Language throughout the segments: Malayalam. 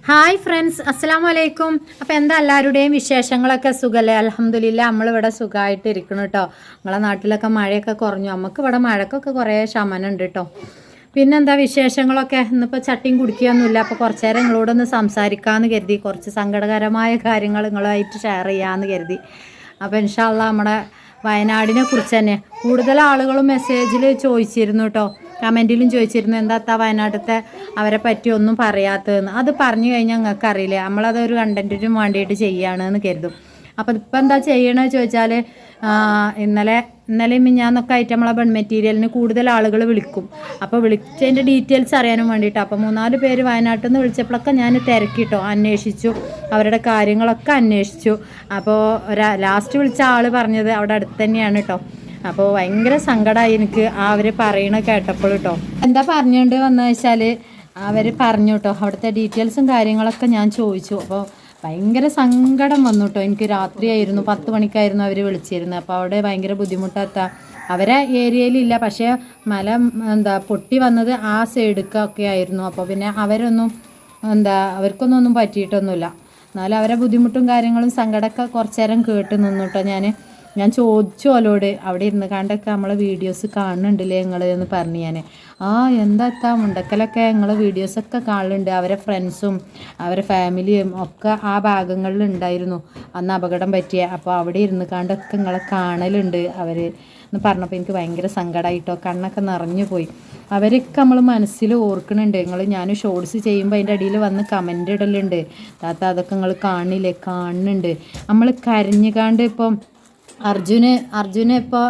ഹായ് ഫ്രണ്ട്സ്, അസ്സലാമു അലൈക്കും. അപ്പോൾ എന്താ എല്ലാവരുടെയും വിശേഷങ്ങളൊക്കെ സുഖമല്ലേ? അൽഹംദുലില്ലാ നമ്മളിവിടെ സുഖമായിട്ട് ഇരിക്കണം കേട്ടോ. നമ്മളെ നാട്ടിലൊക്കെ മഴയൊക്കെ കുറഞ്ഞു, നമുക്ക് ഇവിടെ മഴക്കൊക്കെ കുറേ ശമനം ഉണ്ട് കേട്ടോ. പിന്നെന്താ വിശേഷങ്ങളൊക്കെ? ഇന്നിപ്പോൾ ചട്ടിയും കുടിക്കുകയൊന്നുമില്ല, അപ്പോൾ കുറച്ച് നേരം നിങ്ങളോടൊന്ന് സംസാരിക്കാമെന്ന് കരുതി. കുറച്ച് സങ്കടകരമായ കാര്യങ്ങൾ നിങ്ങളുമായിട്ട് ഷെയർ ചെയ്യാമെന്ന് കരുതി. അപ്പോൾ ഇൻഷാ അല്ലാഹ് നമ്മുടെ വയനാടിനെ കുറിച്ച് തന്നെ കൂടുതൽ ആളുകളും മെസ്സേജിൽ ചോദിച്ചിരുന്നു കേട്ടോ, കമൻറ്റിലും ചോദിച്ചിരുന്നു എന്താ വയനാട്ടിലത്തെ അവരെ പറ്റി ഒന്നും പറയാത്തതെന്ന്. അത് പറഞ്ഞു കഴിഞ്ഞാൽ നിങ്ങൾക്ക് അറിയില്ലേ, നമ്മളതൊരു കണ്ടൻറ്റിനും വേണ്ടിയിട്ട് ചെയ്യുകയാണെന്ന് കരുതും. അപ്പോൾ ഇപ്പം എന്താ ചെയ്യണമെന്ന് ചോദിച്ചാൽ, ഇന്നലെയും മിഞ്ഞാന്നൊക്കെ ആയിട്ട് നമ്മളെ ബൺ മെറ്റീരിയലിന് കൂടുതൽ ആളുകൾ വിളിക്കും. അപ്പോൾ വിളിച്ചതിൻ്റെ ഡീറ്റെയിൽസ് അറിയാനും വേണ്ടിയിട്ട് അപ്പോൾ 3-4 പേര് വയനാട്ടിൽ നിന്ന് വിളിച്ചപ്പോഴൊക്കെ ഞാൻ തിരക്കിട്ടോ, അന്വേഷിച്ചു, അവരുടെ കാര്യങ്ങളൊക്കെ അന്വേഷിച്ചു. അപ്പോൾ ലാസ്റ്റ് വിളിച്ച ആൾ പറഞ്ഞത് അവിടെ അടുത്ത് തന്നെയാണ് കേട്ടോ. അപ്പോൾ ഭയങ്കര സങ്കടമായി എനിക്ക് അവർ പറയണ കേട്ടപ്പോൾ കേട്ടോ. എന്താ പറഞ്ഞുകൊണ്ട് വന്നത് വെച്ചാൽ അവർ പറഞ്ഞു കേട്ടോ, അവിടുത്തെ ഡീറ്റെയിൽസും കാര്യങ്ങളൊക്കെ ഞാൻ ചോദിച്ചു. അപ്പോൾ ഭയങ്കര സങ്കടം വന്നു കേട്ടോ. എനിക്ക് രാത്രിയായിരുന്നു, 10 മണിക്കായിരുന്നു അവർ വിളിച്ചിരുന്നത്. അപ്പോൾ അവിടെ ഭയങ്കര ബുദ്ധിമുട്ടാത്ത അവരെ ഏരിയയിലില്ല, പക്ഷേ മല പൊട്ടി വന്നത് ആ സൈഡിലൊക്കെ ആയിരുന്നു. അപ്പോൾ പിന്നെ അവരൊന്നും അവർക്കൊന്നും പറ്റിയിട്ടൊന്നുമില്ല. എന്നാലും അവരെ ബുദ്ധിമുട്ടും കാര്യങ്ങളും സങ്കടമൊക്കെ കുറച്ച് നേരം കേട്ട് നിന്നു കേട്ടോ. ഞാൻ ചോദിച്ചു അവരോട്, അവിടെ ഇരുന്ന് കണ്ടൊക്കെ നമ്മളെ വീഡിയോസ് കാണുന്നുണ്ടല്ലേ നിങ്ങൾ എന്ന് പറഞ്ഞു. എന്താ മുണ്ടക്കലൊക്കെ ഞങ്ങൾ വീഡിയോസൊക്കെ കാണലുണ്ട്, അവരെ ഫ്രണ്ട്സും അവരെ ഫാമിലിയും ഒക്കെ ആ ഭാഗങ്ങളിൽ ഉണ്ടായിരുന്നു അന്ന് അപകടം പറ്റിയ. അപ്പോൾ അവിടെ ഇരുന്ന് കണ്ടൊക്കെ നിങ്ങളെ കാണലുണ്ട് അവർ എന്ന് പറഞ്ഞപ്പോൾ എനിക്ക് ഭയങ്കര സങ്കടമായിട്ടോ, കണ്ണൊക്കെ നിറഞ്ഞു പോയി. അവരൊക്കെ നമ്മൾ മനസ്സിൽ ഓർക്കുന്നുണ്ട്. ഞാൻ ഷോർട്സ് ചെയ്യുമ്പോൾ അതിൻ്റെ അടിയിൽ വന്ന് കമൻ്റ് ഇടലുണ്ട്, താത്ത അതൊക്കെ നിങ്ങൾ കാണില്ലേ, കാണുന്നുണ്ട്. നമ്മൾ കരഞ്ഞുകാണ്ട് ഇപ്പം അർജുന് ഇപ്പോൾ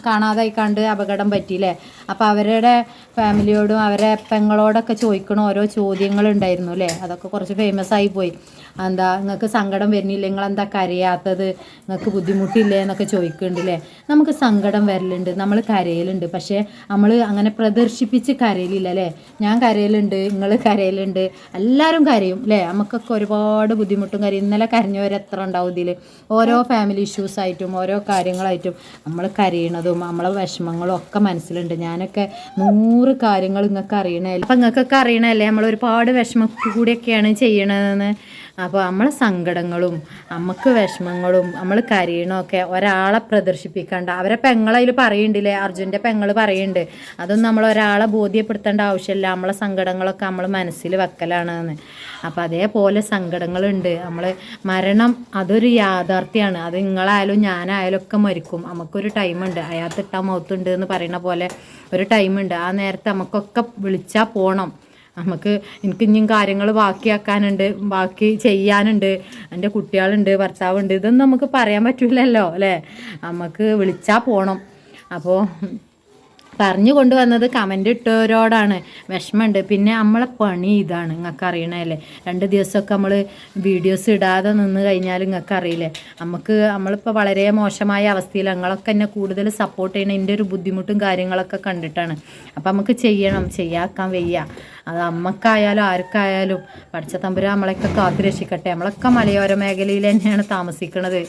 കാണാതായി കണ്ട് അപകടം പറ്റിയില്ലേ. അപ്പോൾ അവരുടെ ഫാമിലിയോടും അവരെ പെങ്ങളോടൊക്കെ ചോദിക്കണ ഓരോ ചോദ്യങ്ങളുണ്ടായിരുന്നു അല്ലേ, അതൊക്കെ കുറച്ച് ഫേമസ് ആയി പോയി. നിങ്ങൾക്ക് സങ്കടം വരുന്നില്ല, നിങ്ങളെന്താ കരയാത്തത്, നിങ്ങൾക്ക് ബുദ്ധിമുട്ടില്ലേ എന്നൊക്കെ ചോദിക്കുന്നുണ്ടല്ലേ. നമുക്ക് സങ്കടം വരലുണ്ട്, നമ്മൾ കരയലുണ്ട്, പക്ഷേ നമ്മൾ അങ്ങനെ പ്രദർശിപ്പിച്ച് കരയിലില്ല അല്ലേ. ഞാൻ കരയലുണ്ട്, നിങ്ങൾ കരയലുണ്ട്, എല്ലാവരും കരയും അല്ലേ. നമുക്കൊക്കെ ഒരുപാട് ബുദ്ധിമുട്ടും കരയും. ഇന്നലെ കരഞ്ഞവരെത്ര ഉണ്ടാവും ഇതിൽ. ഓരോ ഫാമിലി ഇഷ്യൂസായിട്ടും ഓരോ കാര്യങ്ങളായിട്ടും നമ്മൾ കരയണതും നമ്മളെ വിഷമങ്ങളും ഒക്കെ മനസ്സിലുണ്ട്. ഞാനൊക്കെ 100 കാര്യങ്ങൾ നിങ്ങൾക്ക് അറിയണമല്ലേ. അപ്പം നിങ്ങൾക്കൊക്കെ അറിയണമല്ലേ നമ്മൾ ഒരുപാട് വിഷമത്തിൽ കൂടിയൊക്കെയാണ് ചെയ്യണതെന്ന്. അപ്പോൾ നമ്മളെ സങ്കടങ്ങളും നമുക്ക് വിഷമങ്ങളും നമ്മൾ കരയണമൊക്കെ ഒരാളെ പ്രദർശിപ്പിക്കേണ്ട. അവരെ പെങ്ങളതിൽ പറയുന്നുണ്ടല്ലേ, അർജുൻ്റെ പെങ്ങൾ പറയുന്നുണ്ട്, അതൊന്നും നമ്മൾ ഒരാളെ ബോധ്യപ്പെടുത്തേണ്ട ആവശ്യമില്ല, നമ്മളെ സങ്കടങ്ങളൊക്കെ നമ്മൾ മനസ്സിൽ വെക്കലാണെന്ന്. അപ്പോൾ അതേപോലെ സങ്കടങ്ങളുണ്ട്. മരണം അതൊരു യാഥാർത്ഥ്യമാണ്. അത് നിങ്ങളായാലും ഞാനായാലും ഒക്കെ മരിക്കും. നമുക്കൊരു ടൈമുണ്ട്, അയാത്തിട്ടാ മൗത്തുണ്ട് എന്ന് പറയുന്ന പോലെ ഒരു ടൈമുണ്ട്. ആ നേരത്തെ നമുക്കൊക്കെ വിളിച്ചാൽ പോകണം. എനിക്ക് ഇനിയും കാര്യങ്ങൾ ബാക്കിയാക്കാനുണ്ട്, ബാക്കി ചെയ്യാനുണ്ട്, എൻ്റെ കുട്ടികളുണ്ട്, ഭർത്താവുണ്ട്, ഇതൊന്നും നമുക്ക് പറയാൻ പറ്റില്ലല്ലോ അല്ലേ. നമുക്ക് വിളിച്ചാൽ പോകണം. അപ്പോൾ പറഞ്ഞു കൊണ്ടുവന്നത് കമൻ്റ് ഇട്ടവരോടാണ്. വിഷമമുണ്ട്. പിന്നെ നമ്മളെ പണി ഇതാണ്, നിങ്ങൾക്ക് അറിയണമല്ലേ. 2 ദിവസമൊക്കെ നമ്മൾ വീഡിയോസ് ഇടാതെ നിന്ന് കഴിഞ്ഞാൽ നിങ്ങൾക്ക് അറിയില്ലേ, നമ്മളിപ്പോൾ വളരെ മോശമായ അവസ്ഥയിൽ ഞങ്ങളൊക്കെ എന്നെ കൂടുതൽ സപ്പോർട്ട് ചെയ്യണം എൻ്റെ ഒരു ബുദ്ധിമുട്ടും കാര്യങ്ങളൊക്കെ കണ്ടിട്ടാണ്. അപ്പോൾ നമുക്ക് ചെയ്യാക്കാൻ വയ്യ. അത് അമ്മക്കായാലും ആർക്കായാലും പഠിച്ച തമ്പുരാൻ നമ്മളെയൊക്കെ കാത്തു രക്ഷിക്കട്ടെ. നമ്മളൊക്കെ മലയോര മേഖലയിൽ തന്നെയാണ് താമസിക്കുന്നത്.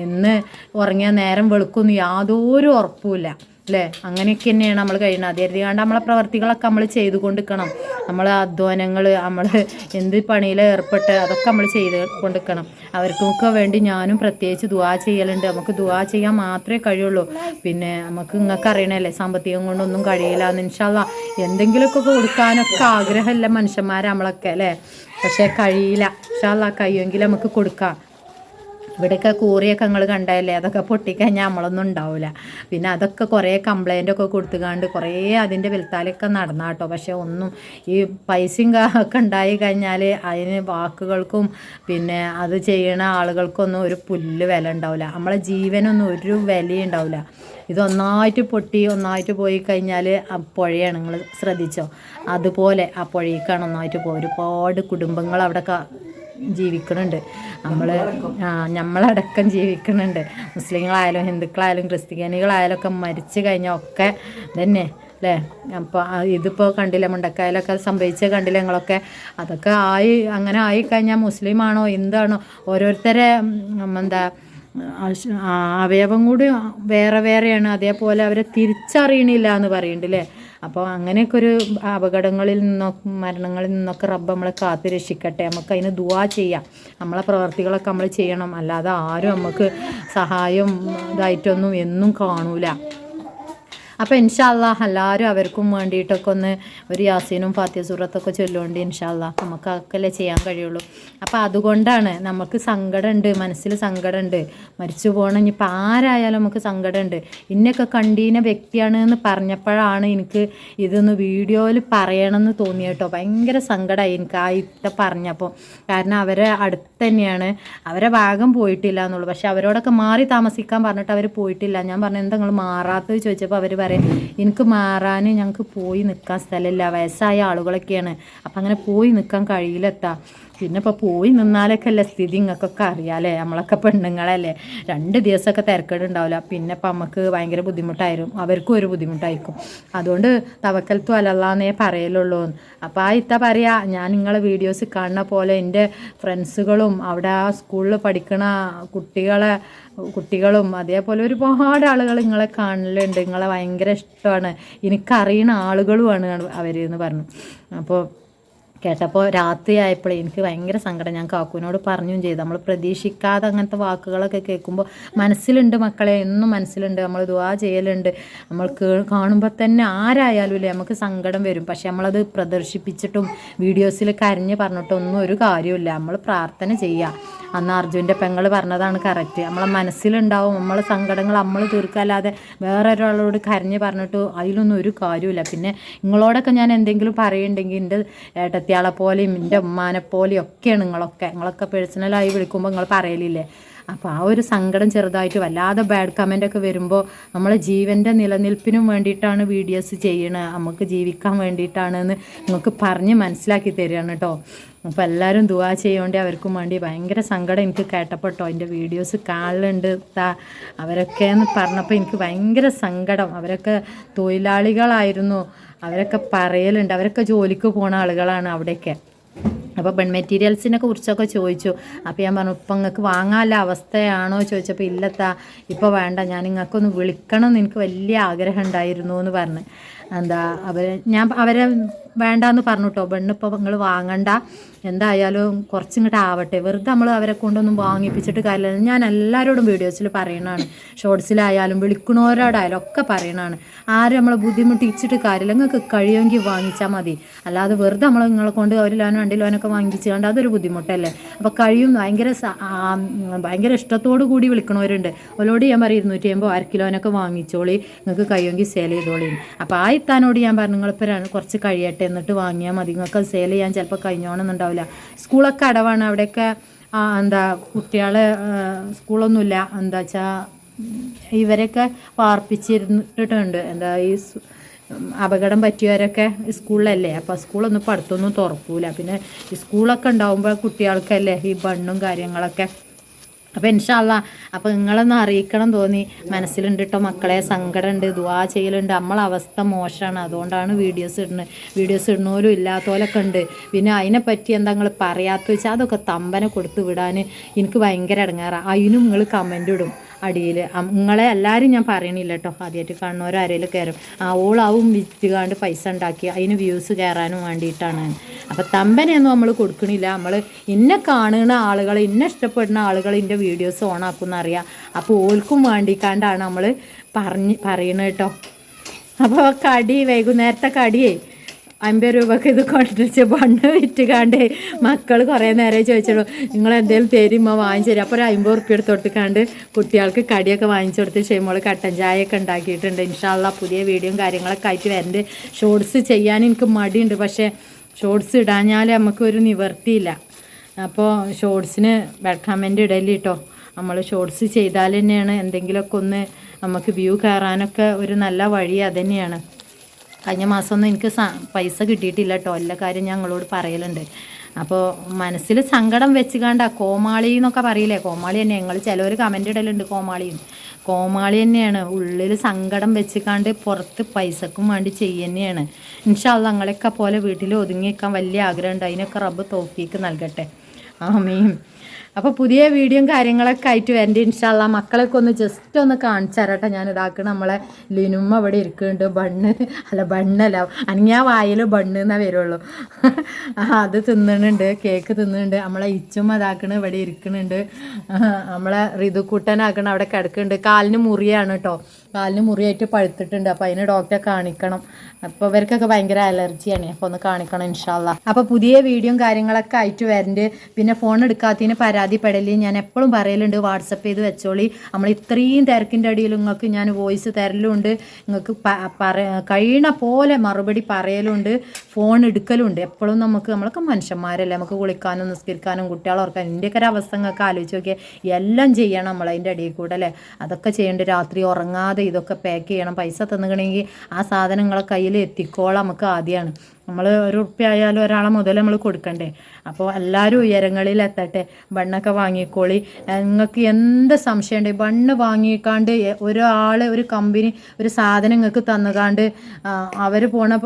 ഇന്ന് ഉറങ്ങിയ നേരം വെളുക്കൊന്നും യാതൊരു ഉറപ്പുമില്ല അല്ലേ. അങ്ങനെയൊക്കെ തന്നെയാണ് നമ്മൾ കഴിയുന്നത്. അതേകാണ്ട് നമ്മളെ പ്രവർത്തികളൊക്കെ നമ്മൾ ചെയ്തു കൊണ്ടിരിക്കണം. നമ്മളെ അധ്വാനങ്ങൾ, നമ്മൾ എന്ത് പണിയിൽ ഏർപ്പെട്ട് അതൊക്കെ നമ്മൾ ചെയ്ത് കൊണ്ടിരിക്കണം. അവർക്കൊക്കെ വേണ്ടി ഞാനും പ്രത്യേകിച്ച് ദുആ ചെയ്യലുണ്ട്. നമുക്ക് ദുആ ചെയ്യാൻ മാത്രമേ കഴിയുള്ളൂ. പിന്നെ നിങ്ങൾക്ക് അറിയണമല്ലേ, സാമ്പത്തികം കൊണ്ടൊന്നും കഴിയില്ല. ഇൻഷാ അല്ലാഹ് എന്തെങ്കിലുമൊക്കെ കൊടുക്കാനൊക്കെ ആഗ്രഹമല്ല മനുഷ്യന്മാരെ നമ്മളൊക്കെ അല്ലേ. പക്ഷേ കഴിയില്ല. ഇൻഷാ അല്ലാഹ് കഴിയുമെങ്കിൽ നമുക്ക് കൊടുക്കാം. ഇവിടെയൊക്കെ കൂറിയൊക്കെ നിങ്ങൾ കണ്ടതല്ലേ, അതൊക്കെ പൊട്ടിക്കഴിഞ്ഞാൽ നമ്മളൊന്നും ഉണ്ടാവില്ല. പിന്നെ അതൊക്കെ കുറേ കംപ്ലൈൻറ്റൊക്കെ കൊടുത്തുകാണ്ട് കുറേ അതിൻ്റെ വെൽത്താലൊക്കെ നടന്നാട്ടോ. പക്ഷേ ഒന്നും ഈ പൈസയും ഒക്കെ ഉണ്ടായി കഴിഞ്ഞാൽ അതിന് വാക്കുകൾക്കും പിന്നെ അത് ചെയ്യണ ആളുകൾക്കൊന്നും ഒരു പുല്ല് വില ഉണ്ടാവില്ല. നമ്മളെ ജീവനൊന്നും ഒരു വിലയും ഉണ്ടാവില്ല. ഇതൊന്നായിട്ട് പൊട്ടി ഒന്നായിട്ട് പോയി കഴിഞ്ഞാൽ ആ പുഴയാണ്, നിങ്ങൾ ശ്രദ്ധിച്ചോ, അതുപോലെ ആ പുഴയ്ക്കാണ് ഒന്നായിട്ട് പോകും. ഒരുപാട് കുടുംബങ്ങൾ അവിടെ ജീവിക്കുന്നുണ്ട്. നമ്മളടക്കം ജീവിക്കുന്നുണ്ട്. മുസ്ലിങ്ങളായാലും ഹിന്ദുക്കളായാലും ക്രിസ്ത്യാനികളായാലും ഒക്കെ മരിച്ചു കഴിഞ്ഞാൽ ഒക്കെ തന്നെ അല്ലേ. അപ്പോൾ ഇതിപ്പോൾ കണ്ടില്ല, മുണ്ടക്കായലൊക്കെ സംഭവിച്ച കണ്ടില്ല ഞങ്ങളൊക്കെ. അതൊക്കെ അങ്ങനെ ആയിക്കഴിഞ്ഞാൽ മുസ്ലിമാണോ ഹിന്ദുവാണോ ഓരോരുത്തരെ അവയവം കൂടി വേറെ വേറെയാണ്. അതേപോലെ അവരെ തിരിച്ചറിയണില്ല എന്ന് പറയുന്നുണ്ട് അല്ലേ. അപ്പോൾ അങ്ങനെയൊക്കെ ഒരു അപകടങ്ങളിൽ നിന്നൊക്കെ മരണങ്ങളിൽ നിന്നൊക്കെ റബ്ബ് നമ്മളെ കാത്ത് രക്ഷിക്കട്ടെ. നമുക്ക് അതിന് ദുആ ചെയ്യാം. നമ്മളെ പ്രവർത്തികളൊക്കെ നമ്മൾ ചെയ്യണം. അല്ലാതെ ആരും നമുക്ക് സഹായം ഇതായിട്ടൊന്നും എന്നും കാണൂല. അപ്പോൾ ഇൻഷാ അല്ലാഹ് എല്ലാവരും അവർക്കും വേണ്ടിയിട്ടൊക്കെ ഒന്ന് ഒരു യാസീനും ഫാത്തിഹ സൂറത്തൊക്കെ ചൊല്ലുകൊണ്ട് ഇൻഷാ അല്ലാഹ് നമുക്ക് അതൊക്കെയല്ലേ ചെയ്യാൻ കഴിയുള്ളൂ. അപ്പോൾ അതുകൊണ്ടാണ് നമുക്ക് സങ്കടമുണ്ട്, മനസ്സിൽ സങ്കടമുണ്ട്. മരിച്ചു പോകണം ഇനിയിപ്പോൾ ആരായാലും നമുക്ക് സങ്കടമുണ്ട്. ഇന്നൊക്കെ കണ്ടീന വ്യക്തിയാണ് എന്ന് പറഞ്ഞപ്പോഴാണ് എനിക്ക് ഇതൊന്ന് വീഡിയോയിൽ പറയണമെന്ന് തോന്നി കേട്ടോ. ഭയങ്കര സങ്കടമായി എനിക്ക് ആ ഇത്ത പറഞ്ഞപ്പോൾ. കാരണം അവരെ അടുത്ത് തന്നെയാണ്, അവരെ ഭാഗം പോയിട്ടില്ല എന്നുള്ളൂ. പക്ഷെ അവരോടൊക്കെ മാറി താമസിക്കാൻ പറഞ്ഞിട്ട് അവർ പോയിട്ടില്ല. ഞാൻ പറഞ്ഞു എന്താ നിങ്ങൾ മാറാത്തത് ചോദിച്ചപ്പോൾ അവർ പറയും എനിക്ക് മാറാൻ ഞങ്ങൾക്ക് പോയി നിൽക്കാൻ സ്ഥലമില്ല, വയസ്സായ ആളുകളൊക്കെയാണ്, അപ്പം അങ്ങനെ പോയി നിൽക്കാൻ കഴിയില്ലെത്താ. പിന്നെ ഇപ്പോൾ പോയി നിന്നാലൊക്കെ അല്ലേ സ്ഥിതി നിങ്ങൾക്കൊക്കെ അറിയാമല്ലേ, നമ്മളൊക്കെ പെണ്ണുങ്ങളല്ലേ, 2 ദിവസമൊക്കെ തിരക്കേടുണ്ടാവില്ല. പിന്നെ ഇപ്പം നമുക്ക് ഭയങ്കര ബുദ്ധിമുട്ടായിരുന്നു, അവർക്കും ഒരു ബുദ്ധിമുട്ടായിരിക്കും. അതുകൊണ്ട് തവക്കൽത്തു അലല്ലാന്നേ പറയലുള്ളൂ. അപ്പോൾ ആ ഇത്ത പറയാ, ഞാൻ നിങ്ങളെ വീഡിയോസ് കാണുന്ന പോലെ എൻ്റെ ഫ്രണ്ട്സുകളും അവിടെ ആ സ്കൂളിൽ പഠിക്കണ കുട്ടികളും അതേപോലെ ഒരുപാട് ആളുകൾ നിങ്ങളെ കാണലുണ്ട്, നിങ്ങളെ ഭയങ്കര ഇഷ്ടമാണ്, എനിക്കറിയുന്ന ആളുകളുമാണ് അവരെന്ന് പറഞ്ഞു. അപ്പോൾ കേട്ടപ്പോൾ രാത്രിയായപ്പോൾ എനിക്ക് ഭയങ്കര സങ്കടം. ഞാൻ കാക്കുവിനോട് പറഞ്ഞും ചെയ്തു. നമ്മൾ പ്രതീക്ഷിക്കാതെ അങ്ങനത്തെ വാക്കുകളൊക്കെ കേൾക്കുമ്പോൾ മനസ്സിലുണ്ട് മക്കളെ, എന്നും മനസ്സിലുണ്ട്. നമ്മൾ ദുആ ചെയ്യലുണ്ട്. നമ്മൾ കാണുമ്പോൾ തന്നെ ആരായാലും ഇല്ലേ നമുക്ക് സങ്കടം വരും. പക്ഷെ നമ്മളത് പ്രദർശിപ്പിച്ചിട്ടും വീഡിയോസിൽ കരഞ്ഞ് പറഞ്ഞിട്ടും ഒന്നും ഒരു കാര്യമില്ല. നമ്മൾ പ്രാർത്ഥന ചെയ്യുക. അന്ന് അർജുൻ്റെ പെങ്ങൾ പറഞ്ഞതാണ് കറക്റ്റ്. നമ്മളെ മനസ്സിലുണ്ടാവും, നമ്മളെ സങ്കടങ്ങൾ നമ്മൾ തീർക്കല്ലാതെ വേറെ ഒരാളോട് കരഞ്ഞ് പറഞ്ഞിട്ട് അതിലൊന്നും ഒരു കാര്യമില്ല. പിന്നെ നിങ്ങളോടൊക്കെ ഞാൻ എന്തെങ്കിലും പറയുന്നുണ്ടെങ്കിൽ എൻ്റെ ഏട്ടത്തിയാളെ പോലെയും എൻ്റെ ഉമ്മാനെ പോലെയും ഒക്കെയാണ് നിങ്ങളൊക്കെ പേഴ്സണലായി വിളിക്കുമ്പോൾ നിങ്ങൾ പറയലില്ലേ. അപ്പോൾ ആ ഒരു സങ്കടം ചെറുതായിട്ട് വല്ലാതെ ബാഡ് കമൻ്റൊക്കെ വരുമ്പോൾ നമ്മളെ ജീവൻ്റെ നിലനിൽപ്പിനും വേണ്ടിയിട്ടാണ് വീഡിയോസ് ചെയ്യണത്, നമുക്ക് ജീവിക്കാൻ വേണ്ടിയിട്ടാണെന്ന് നിങ്ങൾക്ക് പറഞ്ഞ് മനസ്സിലാക്കി തരികയാണ് കേട്ടോ. അപ്പോൾ എല്ലാവരും ദുആ ചെയ്യുകൊണ്ട് അവർക്കും വേണ്ടി. ഭയങ്കര സങ്കടം എനിക്ക് കേട്ടപ്പെട്ടോ. എൻ്റെ വീഡിയോസ് കാണലുണ്ട് അവരൊക്കെ എന്ന് പറഞ്ഞപ്പോൾ എനിക്ക് ഭയങ്കര സങ്കടം. അവരൊക്കെ തൊഴിലാളികളായിരുന്നു, അവരൊക്കെ പറയലുണ്ട്, അവരൊക്കെ ജോലിക്ക് പോണ ആളുകളാണ് അവിടെയൊക്കെ. അപ്പോൾ ബൺ മെറ്റീരിയൽസിനെ കുറിച്ചൊക്കെ ചോദിച്ചു. അപ്പോൾ ഞാൻ പറഞ്ഞു ഇപ്പം നിങ്ങൾക്ക് വാങ്ങാനുള്ള അവസ്ഥയാണോ ചോദിച്ചപ്പോൾ ഇല്ലത്താ ഇപ്പോൾ വേണ്ട, ഞാൻ നിങ്ങൾക്കൊന്ന് വിളിക്കണം എന്ന് എനിക്ക് വലിയ ആഗ്രഹം ഉണ്ടായിരുന്നു എന്ന് പറഞ്ഞ്. ഞാൻ അവരെ വേണ്ടാന്ന് പറഞ്ഞു കേട്ടോ. ബണ്ണിപ്പോൾ നിങ്ങൾ വാങ്ങണ്ട, എന്തായാലും കുറച്ചിങ്ങോട്ട് ആവട്ടെ, വെറുതെ നമ്മൾ അവരെ കൊണ്ടൊന്നും വാങ്ങിപ്പിച്ചിട്ട് കാര്യമില്ല. ഞാൻ എല്ലാവരോടും വീഡിയോസിൽ പറയണതാണ്, ഷോർട്സിലായാലും വിളിക്കണവരോടായാലും ഒക്കെ പറയണതാണ്. ആരും നമ്മളെ ബുദ്ധിമുട്ടിച്ചിട്ട് കാര്യമില്ല, നിങ്ങൾക്ക് കഴിയുമെങ്കിൽ വാങ്ങിച്ചാൽ മതി. അല്ലാതെ വെറുതെ നമ്മൾ നിങ്ങളെ കൊണ്ട് 1 ലോനോ 2 ലോനൊക്കെ വാങ്ങിച്ച് കൊണ്ട് അതൊരു ബുദ്ധിമുട്ടല്ലേ. അപ്പോൾ കഴിയും ഭയങ്കര ഇഷ്ടത്തോടു കൂടി വിളിക്കണവരുണ്ട്. അവരോട് ഞാൻ പറയും 250 1 കിലോനൊക്കെ വാങ്ങിച്ചോളി, നിങ്ങൾക്ക് കഴിയുമെങ്കിൽ സെയിൽ ചെയ്തോളി. അപ്പോൾ ആ ഇത്താനോട് ഞാൻ പറഞ്ഞു നിങ്ങളിപ്പോൾ കുറച്ച് കഴിയട്ടെ എന്നിട്ട് വാങ്ങിയാൽ മതി, നിങ്ങൾക്ക് സെയിൽ ചെയ്യാൻ ചിലപ്പോൾ കഴിഞ്ഞോണമെന്നുണ്ടാവില്ല. സ്കൂളൊക്കെ അടവാണ് അവിടെയൊക്കെ. കുട്ടികളെ സ്കൂളൊന്നുമില്ല, എന്താ വെച്ചാൽ ഇവരൊക്കെ പാർപ്പിച്ചിരുന്നിട്ടുണ്ട്. ഈ അപകടം പറ്റിയവരൊക്കെ സ്കൂളിലല്ലേ. അപ്പോൾ സ്കൂളൊന്നും ഇപ്പോൾ അടുത്തൊന്നും തുറക്കൂല. പിന്നെ ഈ സ്കൂളൊക്കെ ഉണ്ടാകുമ്പോൾ കുട്ടികൾക്കല്ലേ ഈ ബണ്ണും കാര്യങ്ങളൊക്കെ. അപ്പോൾ ഇൻഷാ അല്ലാഹ് അപ്പോൾ നിങ്ങളൊന്ന് അറിയിക്കണം തോന്നി. മനസ്സിലുണ്ട് കേട്ടോ മക്കളെ, സങ്കടമുണ്ട്, ദുആ ചെയ്യലുണ്ട്. നമ്മളെ അവസ്ഥ മോശമാണ്, അതുകൊണ്ടാണ് വീഡിയോസ് ഇടുന്നവരും ഇല്ലാത്തവരൊക്കെ ഉണ്ട്. പിന്നെ അതിനെപ്പറ്റി എന്താ നിങ്ങൾ പറയാത്ത വെച്ചാൽ അതൊക്കെ തമ്പനെ കൊടുത്ത് വിടാൻ എനിക്ക് ഭയങ്കര ഇടങ്ങാറാണ്. അതിനും നിങ്ങൾ കമൻ്റ് ഇടും അടിയിൽ. നിങ്ങളെ എല്ലാവരും ഞാൻ പറയണില്ല കേട്ടോ, ആദ്യമായിട്ട് കാണുന്നവരോ ആരെങ്കിലും കയറും ഓളാവും വിറ്റുകാണ്ട് പൈസ ഉണ്ടാക്കി അതിന് വ്യൂസ് കയറാനും വേണ്ടിയിട്ടാണ്. അപ്പോൾ തമ്പനെയൊന്നും നമ്മൾ കൊടുക്കണില്ല. നമ്മൾ ഇന്നെ കാണുന്ന ആളുകൾ, ഇന്നെ ഇഷ്ടപ്പെടുന്ന ആളുകൾ എൻ്റെ വീഡിയോസ് ഓണാക്കുന്നറിയാം. അപ്പോൾ ഓൾക്കും വേണ്ടിക്കാണ്ടാണ് നമ്മൾ പറയണത് കേട്ടോ. അപ്പോൾ വൈകുന്നേരത്തെ കടിയേ 50 രൂപക്ക് ഇത് കൊണ്ടുവച്ച് ബണ്ണ് വിറ്റുകാണ്ട് മക്കൾ കുറേ നേരം ചോദിച്ചോളൂ നിങ്ങൾ എന്തെങ്കിലും തരുമ്പോൾ വാങ്ങിച്ചു തരും. അപ്പോൾ ഒരു 50 ഉറുപ്പ്യ എടുത്ത് കൊടുക്കാണ്ട് കുട്ടികൾക്ക് കടിയൊക്കെ വാങ്ങിച്ചു കൊടുത്ത് ചെയ്യുമ്പോൾ കട്ടൻ ചായയൊക്കെ ഉണ്ടാക്കിയിട്ടുണ്ട്. ഇൻഷാ അല്ലാഹ് പുതിയ വീഡിയോയും കാര്യങ്ങളൊക്കെ ആയിട്ട് വരണ്ട്. ഷോർട്സ് ചെയ്യാൻ എനിക്ക് മടിയുണ്ട്, പക്ഷേ ഷോർട്സ് ഇടാഞ്ഞാൽ നമുക്കൊരു നിവർത്തിയില്ല. അപ്പോൾ ഷോർട്സിന് കമൻ്റ് ഇടല് കേട്ടോ. നമ്മൾ ഷോർട്സ് ചെയ്താൽ തന്നെയാണ് എന്തെങ്കിലുമൊക്കെ ഒന്ന് നമുക്ക് വ്യൂ കയറാനൊക്കെ ഒരു നല്ല വഴി അതുതന്നെയാണ്. കഴിഞ്ഞ മാസമൊന്നും എനിക്ക് പൈസ കിട്ടിയിട്ടില്ല കേട്ടോ, എല്ലാ കാര്യം ഞങ്ങളോട് പറയലുണ്ട്. അപ്പോൾ മനസ്സിൽ സങ്കടം വെച്ചുകാണ്ട കോമാളി എന്നൊക്കെ പറയില്ലേ, കോമാളി തന്നെ. ഞങ്ങൾ ചിലവർ കമൻ്റ് ഇടലുണ്ട് കോമാളി തന്നെയാണ്. ഉള്ളിൽ സങ്കടം വെച്ചുകാണ്ട് പുറത്ത് പൈസക്കും വേണ്ടി ചെയ്യുന്നതാണ്. ഇൻഷാ അല്ലാഹ് ഞങ്ങളെയൊക്കെ പോലെ വീട്ടിൽ ഒതുങ്ങി നിൽക്കാൻ വലിയ ആഗ്രഹമുണ്ട്. അതിനൊക്കെ റബ്ബ് തൗഫീക്ക് നൽകട്ടെ. ആമീൻ. അപ്പോൾ പുതിയ വീഡിയോയും കാര്യങ്ങളൊക്കെ ആയിട്ട് വരണ്ട ഇൻഷാ അല്ലാ. മക്കളൊക്കെ ഒന്ന് ജസ്റ്റ് ഒന്ന് കാണിച്ചു തരട്ടെ. ഞാൻ ഇതാക്കണം. നമ്മളെ ലിനുമ്മ ഇവിടെ ഇരിക്കുന്നുണ്ട്. ബണ്ണല്ല അനങ്ങിയാ വായിൽ ബണ്ണ് എന്നാ വരുള്ളൂ. അത് തിന്നുന്നുണ്ട്, കേക്ക് തിന്നുന്നുണ്ട്. നമ്മളെ ഇച്ചുമ്മ ഇതാക്കണ് ഇവിടെ ഇരിക്കുന്നുണ്ട്. നമ്മളെ ഋതുക്കൂട്ടനാക്കണ അവിടെ കിടക്കുന്നുണ്ട്. കാലിന് മുറിയാണ് കേട്ടോ, കാലിന് മുറിയായിട്ട് പഴുത്തിട്ടുണ്ട്. അപ്പോൾ അതിന് ഡോക്ടറെ കാണിക്കണം. അപ്പോൾ ഇവർക്കൊക്കെ ഭയങ്കര അലർജിയാണ്. അപ്പോൾ ഒന്ന് കാണിക്കണം ഇൻഷാ അല്ലാ. അപ്പോൾ പുതിയ വീഡിയോയും കാര്യങ്ങളൊക്കെ ആയിട്ട് വരണ്ട്. പിന്നെ ഫോൺ എടുക്കാത്തതിന് പരാതിപ്പെടല് ഞാൻ എപ്പോഴും പറയലുണ്ട്, വാട്സപ്പ് ചെയ്ത് വെച്ചോളി. നമ്മൾ ഇത്രയും തിരക്കിൻ്റെ അടിയിൽ നിങ്ങൾക്ക് ഞാൻ വോയിസ് തരലുണ്ട്, നിങ്ങൾക്ക് കഴിയണ പോലെ മറുപടി പറയലുണ്ട്, ഫോൺ എടുക്കലുണ്ട്. എപ്പോഴും നമ്മളൊക്കെ മനുഷ്യന്മാരല്ലേ, നമുക്ക് കുളിക്കാനും നിസ്കരിക്കാനും കുട്ടികളെ ഓർക്കാനും ഇതിൻ്റെയൊക്കെ ഒരു അവസ്ഥ നിങ്ങൾക്ക് ആലോചിച്ച് നോക്കിയാൽ എല്ലാം ചെയ്യണം നമ്മൾ അതിൻ്റെ അടിയിൽ കൂടെ അല്ലേ. അതൊക്കെ ചെയ്യേണ്ട, രാത്രി ഉറങ്ങാതെ ഇതൊക്കെ പാക്ക് ചെയ്യണം. പൈസ തന്നുകണമെങ്കിൽ ആ സാധനങ്ങളെ കയ്യിൽ എത്തിക്കോളാം നമുക്ക് ആദ്യമാണ്. നമ്മൾ ഒരു ഉറുപ്പ്യ ആയാലും ഒരാളെ മുതൽ നമ്മൾ കൊടുക്കണ്ടേ. അപ്പോൾ എല്ലാവരും ഉയരങ്ങളിൽ എത്തട്ടെ. ബണ്ണൊക്കെ വാങ്ങിക്കോളി. നിങ്ങൾക്ക് എന്ത് സംശയം ഉണ്ട്, ബണ്ണ് വാങ്ങിക്കാണ്ട് ഒരാൾ ഒരു കമ്പനി ഒരു സാധനം നിങ്ങൾക്ക് തന്നുകാണ്ട് അവർ പോണ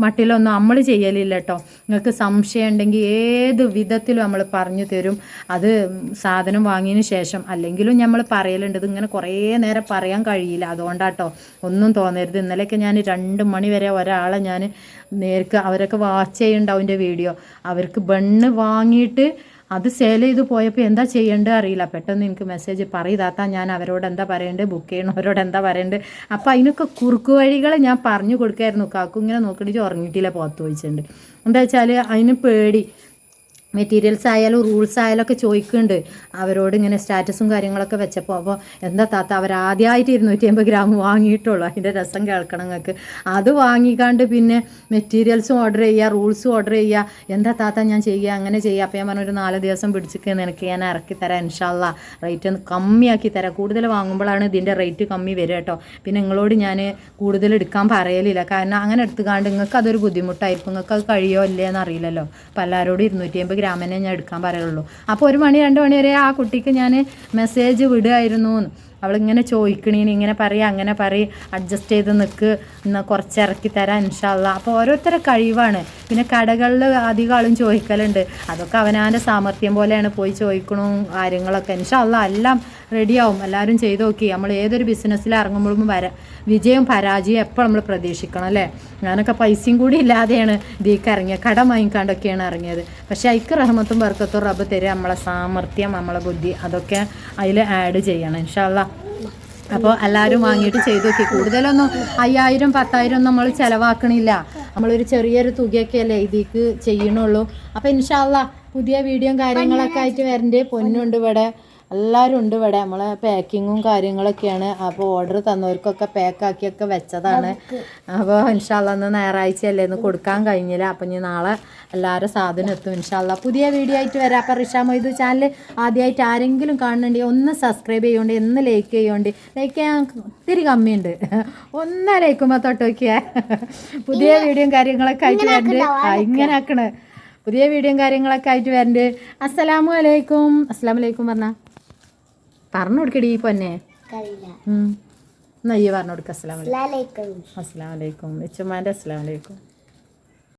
മട്ടിലൊന്നും നമ്മൾ ചെയ്യലില്ല കേട്ടോ. നിങ്ങൾക്ക് സംശയം ഉണ്ടെങ്കിൽ ഏത് വിധത്തിലും നമ്മൾ പറഞ്ഞു തരും. അത് സാധനം വാങ്ങിയതിന് ശേഷം അല്ലെങ്കിലും നമ്മൾ പറയലുണ്ട്. ഇതിങ്ങനെ കുറേ നേരം പറയാൻ കഴിയില്ല, അതുകൊണ്ടാട്ടോ ഒന്നും തോന്നരുത്. ഇന്നലെയൊക്കെ ഞാൻ 2 മണി വരെ ഒരാളെ ഞാൻ നേർക്ക് അവരൊക്കെ വാച്ച് ചെയ്യുന്നുണ്ടാവും എൻ്റെ വീഡിയോ. അവർക്ക് ബണ്ണ് വാങ്ങിയിട്ട് അത് സെയിൽ ചെയ്ത് പോയപ്പോൾ എന്താ ചെയ്യേണ്ടത് അറിയില്ല. പെട്ടെന്ന് എനിക്ക് മെസ്സേജ് പറയതാത്താ, ഞാൻ അവരോട് എന്താ പറയേണ്ടത്, ബുക്ക് ചെയ്യണവരോട് എന്താ പറയേണ്ടത്. അപ്പോൾ അതിനൊക്കെ കുറുക്ക് വഴികൾ ഞാൻ പറഞ്ഞു കൊടുക്കായിരുന്നു. കാക്കു ഇങ്ങനെ നോക്കിയിട്ട് ഉറങ്ങിയിട്ടില്ല, പുറത്ത് ചോദിച്ചിട്ടുണ്ട്. എന്താ വെച്ചാൽ അതിന് പേടി. മെറ്റീരിയൽസ് ആയാലും റൂൾസ് ആയാലും ഒക്കെ ചോദിക്കുന്നുണ്ട് അവരോട് ഇങ്ങനെ സ്റ്റാറ്റസും കാര്യങ്ങളൊക്കെ വെച്ചപ്പോൾ. അപ്പോൾ എന്താ താത്ത അവർ ആദ്യമായിട്ട് 250 ഗ്രാം വാങ്ങിയിട്ടുള്ളൂ, അതിൻ്റെ രസം കേൾക്കണം നിങ്ങൾക്ക്. അത് വാങ്ങിക്കാണ്ട് പിന്നെ മെറ്റീരിയൽസും ഓർഡർ ചെയ്യുക, റൂൾസും ഓർഡർ ചെയ്യുക. എന്താ താത്ത ഞാൻ ചെയ്യുക, അങ്ങനെ ചെയ്യുക. അപ്പോൾ ഞാൻ പറഞ്ഞു ഒരു 4 ദിവസം പിടിച്ചിട്ട് നിനക്ക് ഞാൻ ഇറക്കി തരാം ഇൻഷാ അല്ലാ. റേറ്റ് ഒന്ന് കമ്മിയാക്കി തരാം. കൂടുതൽ വാങ്ങുമ്പോഴാണ് ഇതിൻ്റെ റേറ്റ് കമ്മി വരിക കേട്ടോ. പിന്നെ നിങ്ങളോട് ഞാൻ കൂടുതൽ എടുക്കാൻ പറയലില്ല, കാരണം അങ്ങനെ എടുത്തുകാണ്ട് നിങ്ങൾക്ക് അതൊരു ബുദ്ധിമുട്ടായിരിക്കും. നിങ്ങൾക്ക് അത് കഴിയോ ഇല്ലേ എന്നറിയില്ലല്ലോ. അപ്പോൾ എല്ലാവരോടും 250 ഗ്രാമിനെ ഞാൻ എടുക്കാൻ പറയുള്ളൂ. അപ്പോൾ 1 മണി 2 മണി വരെ ആ കുട്ടിക്ക് ഞാൻ മെസ്സേജ് വിടുമായിരുന്നു. അവളിങ്ങനെ ചോദിക്കണീന് ഇങ്ങനെ പറയുക അങ്ങനെ പറയും, അഡ്ജസ്റ്റ് ചെയ്ത് നിൽക്ക്, എന്നാൽ കുറച്ച് ഇറക്കി തരാം ഇൻഷാ അല്ലാ. അപ്പോൾ ഓരോരുത്തരെ കഴിവാണ്. പിന്നെ കടകളിൽ അധികം ആളും ചോദിക്കലുണ്ട്. അതൊക്കെ അവനവൻ്റെ സാമർത്ഥ്യം പോലെയാണ് പോയി ചോദിക്കണവും കാര്യങ്ങളൊക്കെ. ഇൻഷാ അല്ലാ എല്ലാം റെഡിയാവും. എല്ലാവരും ചെയ്ത് നോക്കി. നമ്മൾ ഏതൊരു ബിസിനസ്സിൽ ഇറങ്ങുമ്പോഴും വിജയം പരാജയം എപ്പോൾ നമ്മൾ പ്രതീക്ഷിക്കണം അല്ലേ. ഞാനൊക്കെ പൈസയും കൂടി ഇല്ലാതെയാണ് ഇതിലേക്ക് ഇറങ്ങിയത്, കടം വാങ്ങിക്കാണ്ടൊക്കെയാണ് ഇറങ്ങിയത്. പക്ഷേ അതിക്ക് റഹ്മത്തും ബർക്കത്തും റബ്ബ് തരിക, നമ്മളെ സാമർത്ഥ്യം നമ്മളെ ബുദ്ധി അതൊക്കെ അതിൽ ആഡ് ചെയ്യണം ഇൻഷാ അല്ലാ. അപ്പോൾ എല്ലാവരും വാങ്ങിയിട്ട് ചെയ്ത് നോക്കി. കൂടുതലൊന്നും 5000 10,000 ഒന്നും നമ്മൾ ചിലവാക്കണില്ല. നമ്മളൊരു ചെറിയൊരു തുകയൊക്കെയല്ലേ ഇതിലേക്ക് ചെയ്യണുള്ളൂ. അപ്പോൾ ഇൻഷാ അല്ലാ പുതിയ വീഡിയോയും കാര്യങ്ങളൊക്കെ ആയിട്ട് വരണ്ടേ. പൊന്നുണ്ട് ഇവിടെ, എല്ലാവരും ഉണ്ട് ഇവിടെ. നമ്മളെ പാക്കിങ്ങും കാര്യങ്ങളൊക്കെയാണ്. അപ്പോൾ ഓർഡർ തന്നവർക്കൊക്കെ പാക്കാക്കിയൊക്കെ വെച്ചതാണ്. അപ്പോൾ ഇൻഷാ അല്ലാ ഇന്ന് ഞായറാഴ്ചയല്ലേ, ഇന്ന് കൊടുക്കാൻ കഴിഞ്ഞില്ല. അപ്പം ഇനി നാളെ എല്ലാവരും സാധനം എത്തും ഇൻഷാ അല്ലാ. പുതിയ വീഡിയോ ആയിട്ട് വരാം. അപ്പോൾ റിഷ മൊയ്തു ചാനൽ ആദ്യമായിട്ട് ആരെങ്കിലും കാണുന്നുണ്ടെങ്കിൽ ഒന്ന് സബ്സ്ക്രൈബ് ചെയ്യുന്നുണ്ട്, ഒന്ന് ലൈക്ക് ചെയ്യുന്നുണ്ട്. ലൈക്ക് ചെയ്യാൻ ഒത്തിരി കമ്മിയുണ്ട്, ഒന്ന് ലൈക്കുമ്പോൾ തൊട്ട് നോക്കിയാൽ പുതിയ വീഡിയോയും കാര്യങ്ങളൊക്കെ ആയിട്ട് വരണ്ട്. ഇങ്ങനെ ആക്കണ്. പുതിയ വീഡിയോയും കാര്യങ്ങളൊക്കെ ആയിട്ട് വരണ്ട്. അസ്സലാമു അലൈക്കും. അസ്സലാമു അലൈക്കും പറഞ്ഞു കൊടുക്കടി പൊന്നെ. നെയ്യ് പറഞ്ഞു കൊടുക്കുക. അസ്സലാമു അലൈക്കും. അസ്സലാമു അലൈക്കും. ഇച്ചുമ്മാൻ്റെ അസ്സലാമു അലൈക്കും.